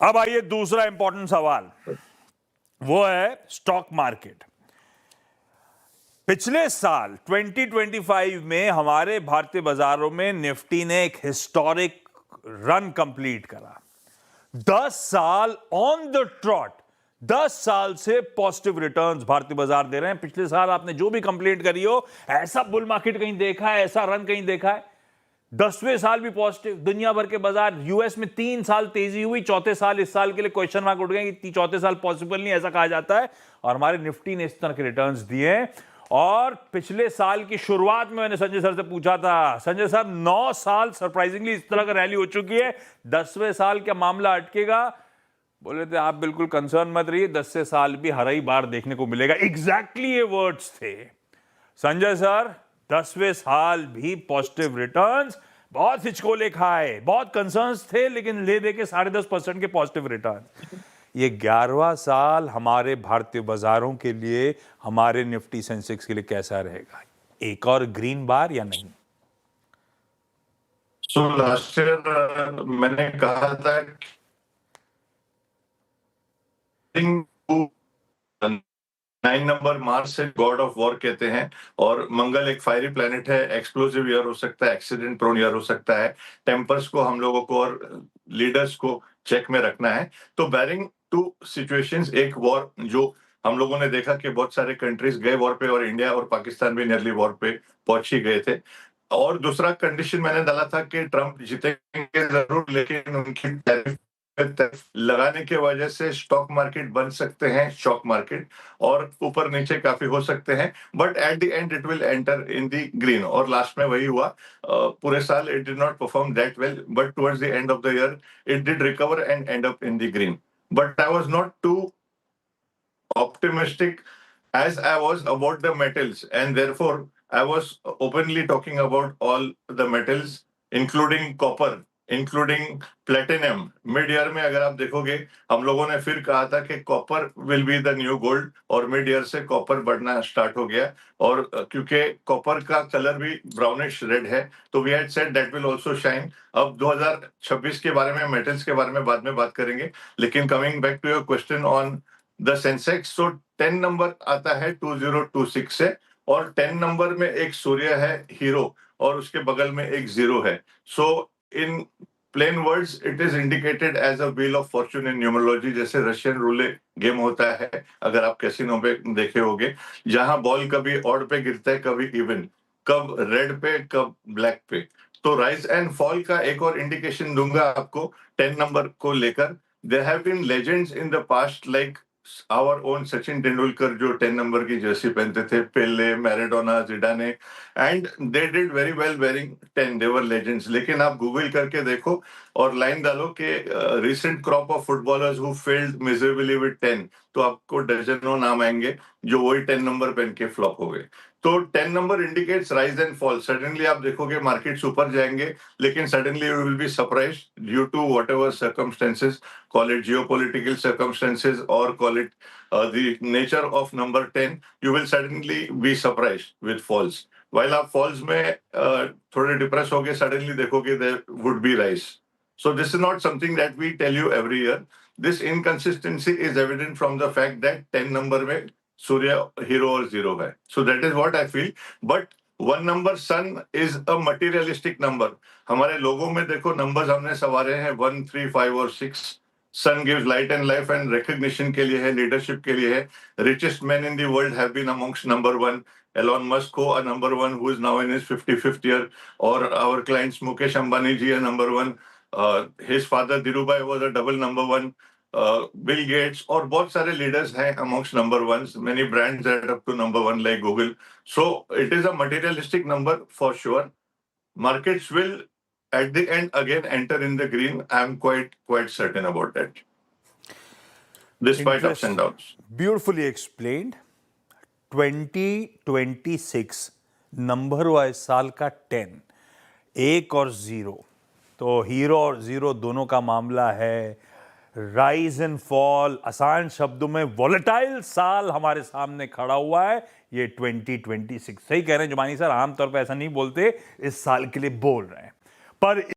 अब आइए दूसरा इंपॉर्टेंट सवाल, वो है स्टॉक मार्केट। पिछले साल 2025 में हमारे भारतीय बाजारों में निफ्टी ने एक हिस्टोरिक रन कंप्लीट करा। 10 साल ऑन द ट्रॉट, 10 साल से पॉजिटिव रिटर्न्स भारतीय बाजार दे रहे हैं। पिछले साल आपने जो भी कंप्लीट करी हो, ऐसा बुल मार्केट कहीं देखा है, ऐसा रन कहीं देखा है? 10वें साल भी पॉजिटिव। दुनिया भर के बाजार, यूएस में 3 साल तेजी हुई, चौथे साल इस साल के लिए क्वेश्चन मार्क उठ गए कि चौथे साल पॉसिबल नहीं, ऐसा कहा जाता है। और हमारे निफ्टी ने इस तरह के रिटर्न्स दिए। और पिछले साल की शुरुआत में मैंने संजय सर से पूछा था, संजय सर 9 साल सरप्राइजिंगली इस तरह का रैली हो चुकी है, 10वें साल क्या मामला अटकेगा? बोले थे आप बिल्कुल कंसर्न मत रहिए, 10वें साल भी हर ही बार देखने को मिलेगा। एग्जैक्टली ये वर्ड्स थे संजय सर। 10वें साल भी पॉजिटिव रिटर्न्स, बहुत हिचकोले खाए, बहुत कंसर्न्स थे, लेकिन ले दे के 10.5% के पॉजिटिव रिटर्न। ये 11वां साल हमारे भारतीय बाजारों के लिए, हमारे निफ्टी सेंसेक्स के लिए कैसा रहेगा? एक और ग्रीन बार या नहीं? लास्ट ईयर मैंने कहा था 9 नंबर मार्स से गॉड ऑफ वॉर कहते हैं, और मंगल एक फायरी प्लेनेट है। एक्सप्लोसिव ईयर हो सकता है, एक्सीडेंट प्रोन ईयर हो सकता है। टेम्पर्स को हम लोगों को और लीडर्स को चेक में रखना है। तो बैरिंग टू सिचुएशंस, एक वॉर जो हम लोगों ने देखा कि बहुत सारे कंट्रीज गए वॉर पे, और इंडिया और पाकिस्तान भी नियरली वॉर पे पहुंच ही गए थे। और दूसरा कंडीशन मैंने डाला था कि ट्रंप जीतेंगे जरूर, लेकिन उनकी टैरिफ लगाने की वजह से स्टॉक मार्केट बन सकते हैं शॉक मार्केट, और ऊपर नीचे काफी हो सकते हैं, but at the end it will enter in the green. और लास्ट में वही हुआ। पूरे साल it did not perform that well, but towards the end of the year it did recover and end up in the green. But I was not too optimistic as I was about the metals, and therefore I was openly talking about all the metals, including copper, including platinum. Mid year में अगर आप देखोगे, हम लोगों ने फिर कहा था कि copper will be the new gold, और मिड ईयर से कॉपर बढ़ना स्टार्ट हो गया। और क्योंकि कॉपर का कलर भी ब्राउनिश रेड है, तो we had said that will also shine. अब 2026 के बारे में, मेटल्स के बारे में बाद में बात करेंगे, लेकिन coming back to your question on the Sensex, so 10 number आता है 2026 से, और 10 नंबर में एक सूर्य है हीरो, और उसके बगल में एक जीरो है। So in plain words it is indicated as a wheel of fortune in numerology, जैसे रशियन रूले गेम होता है, अगर आप कैसीनो पे देखे होगे, जहां बॉल कभी ऑड पे गिरता है, कभी इवन, कब रेड पे, कब ब्लैक पे। तो राइज एंड फॉल का एक और इंडिकेशन दूंगा आपको 10 नंबर को लेकर। There have been legends in the past like our own Sachin Tendulkar, जो 10 नंबर की जर्सी पहनते थे, Pele, Maradona, Zidane, and they did very well wearing 10, they were legends. लेकिन आप गूगल करके देखो और लाइन डालो कि recent crop of footballers who failed miserably with 10, तो आपको डजनों नाम आएंगे जो वही 10 नंबर पहन के फ्लॉप हो गए। तो 10 number indicates rise and fall. Suddenly आप देखोगे मार्केट्स ऊपर जाएंगे, लेकिन suddenly you will be surprised due to whatever circumstances, call it geopolitical circumstances or call it the nature of number 10, you will suddenly be surprised with falls. While आप falls में थोड़े depress हो गए, suddenly देखोगे there would be rise. So this is not something that we tell you every year. This inconsistency is evident from the fact that 10 number में सूर्य hero और zero है. So that is what I feel. But 1 number sun is a materialistic number. हमारे लोगों में देखो numbers हमने सवारे हैं 1, 3, 5 और 6. Sun gives light and life and recognition के लिए है, leadership के लिए है. Richest men in the world have been amongst number 1. Elon Musk को a number 1 who is now in his 55th year, और our clients Mukesh Ambani ji a number 1. His father Dhirubhai was a double number 1. Bill Gates और बहुत सारे leaders हैं amongst number 1s. Many brands add up to number 1 like Google. So it is a materialistic number for sure. Markets will at the end again enter in the green. I'm quite certain about that, despite ups and downs. Beautifully explained. 2026 number हुआ इस साल का 10, 1 और 0, तो hero और zero दोनों का मामला है। राइज एंड फॉल, आसान शब्दों में वॉलेटाइल साल हमारे सामने खड़ा हुआ है ये 2026। सही कह रहे हैं जुमानी सर, आमतौर पर ऐसा नहीं बोलते, इस साल के लिए बोल रहे हैं। पर